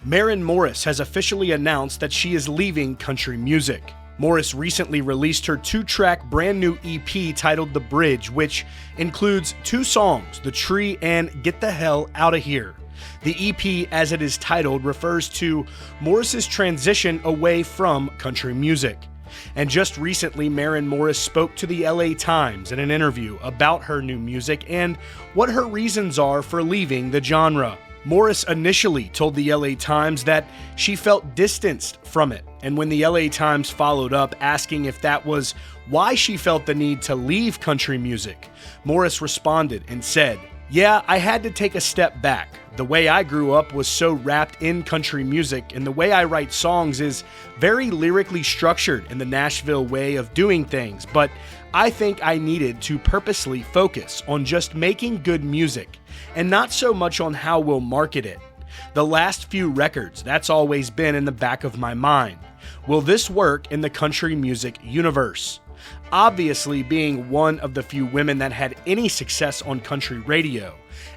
Maren Morris has officially announced that she is leaving country music. Morris recently released her 2-track brand new EP titled The Bridge, which includes 2 songs, The Tree and Get the Hell Outta Here. The EP, as it is titled, refers to Morris's transition away from country music. And just recently, Maren Morris spoke to the LA Times in an interview about her new music and what her reasons are for leaving the genre. Morris initially told the LA Times that she felt distanced from it, and when the LA Times followed up asking if that was why she felt the need to leave country music, Morris responded and said, "Yeah, I had to take a step back. The way I grew up was so wrapped in country music, and the way I write songs is very lyrically structured in the Nashville way of doing things, but I think I needed to purposely focus on just making good music and not so much on how we'll market it. The last few records, that's always been in the back of my mind. Will this work in the country music universe?" Obviously, being one of the few women that had any success on country radio,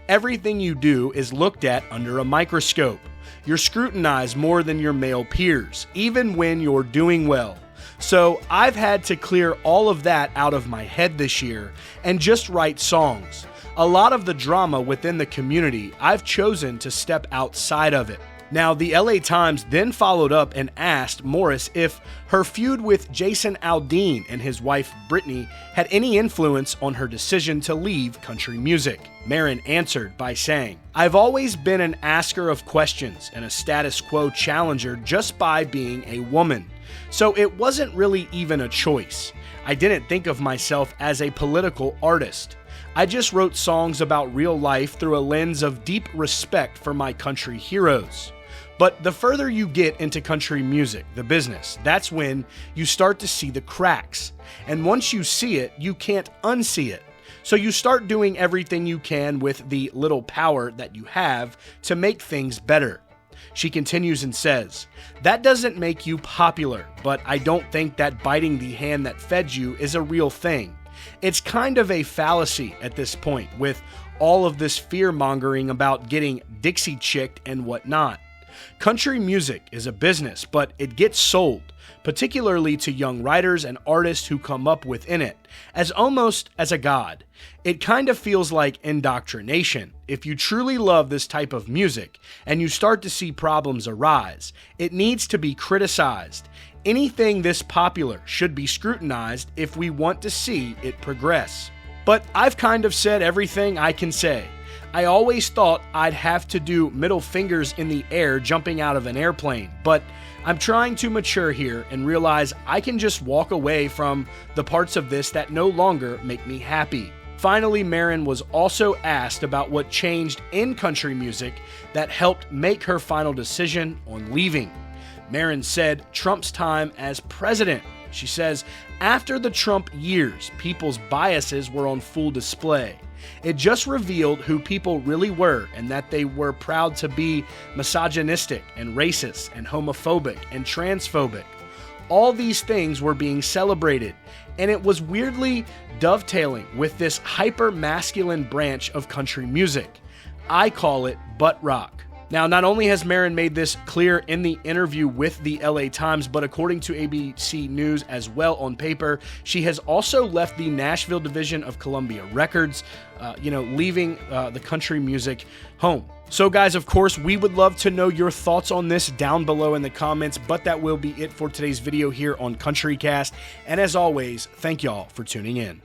everything you do is looked at under a microscope. You're scrutinized more than your male peers, even when you're doing well. So I've had to clear all of that out of my head this year and just write songs. A lot of the drama within the community, I've chosen to step outside of it. Now, the LA Times then followed up and asked Morris if her feud with Jason Aldean and his wife Brittany had any influence on her decision to leave country music. Maren answered by saying, "I've always been an asker of questions and a status quo challenger just by being a woman. So it wasn't really even a choice. I didn't think of myself as a political artist. I just wrote songs about real life through a lens of deep respect for my country heroes." But the further you get into country music, the business, that's when you start to see the cracks. And once you see it, you can't unsee it. So you start doing everything you can with the little power that you have to make things better. She continues and says, "That doesn't make you popular, but I don't think that biting the hand that fed you is a real thing. It's kind of a fallacy at this point with all of this fear-mongering about getting Dixie chicked and whatnot. Country music is a business, but it gets sold, particularly to young writers and artists who come up within it, as almost as a god. It kind of feels like indoctrination. If you truly love this type of music and you start to see problems arise, it needs to be criticized. Anything this popular should be scrutinized if we want to see it progress. But I've kind of said everything I can say. I always thought I'd have to do middle fingers in the air jumping out of an airplane, but I'm trying to mature here and realize I can just walk away from the parts of this that no longer make me happy." Finally, Maren was also asked about what changed in country music that helped make her final decision on leaving. Maren said Trump's time as president. She says, "After the Trump years, people's biases were on full display. It just revealed who people really were and that they were proud to be misogynistic and racist and homophobic and transphobic. All these things were being celebrated, and it was weirdly dovetailing with this hyper-masculine branch of country music. I call it butt rock." Now, not only has Maren made this clear in the interview with the LA Times, but according to ABC News as well on paper, she has also left the Nashville division of Columbia Records, leaving the country music home. So guys, of course, we would love to know your thoughts on this down below in the comments, but that will be it for today's video here on CountryCast. And as always, thank y'all for tuning in.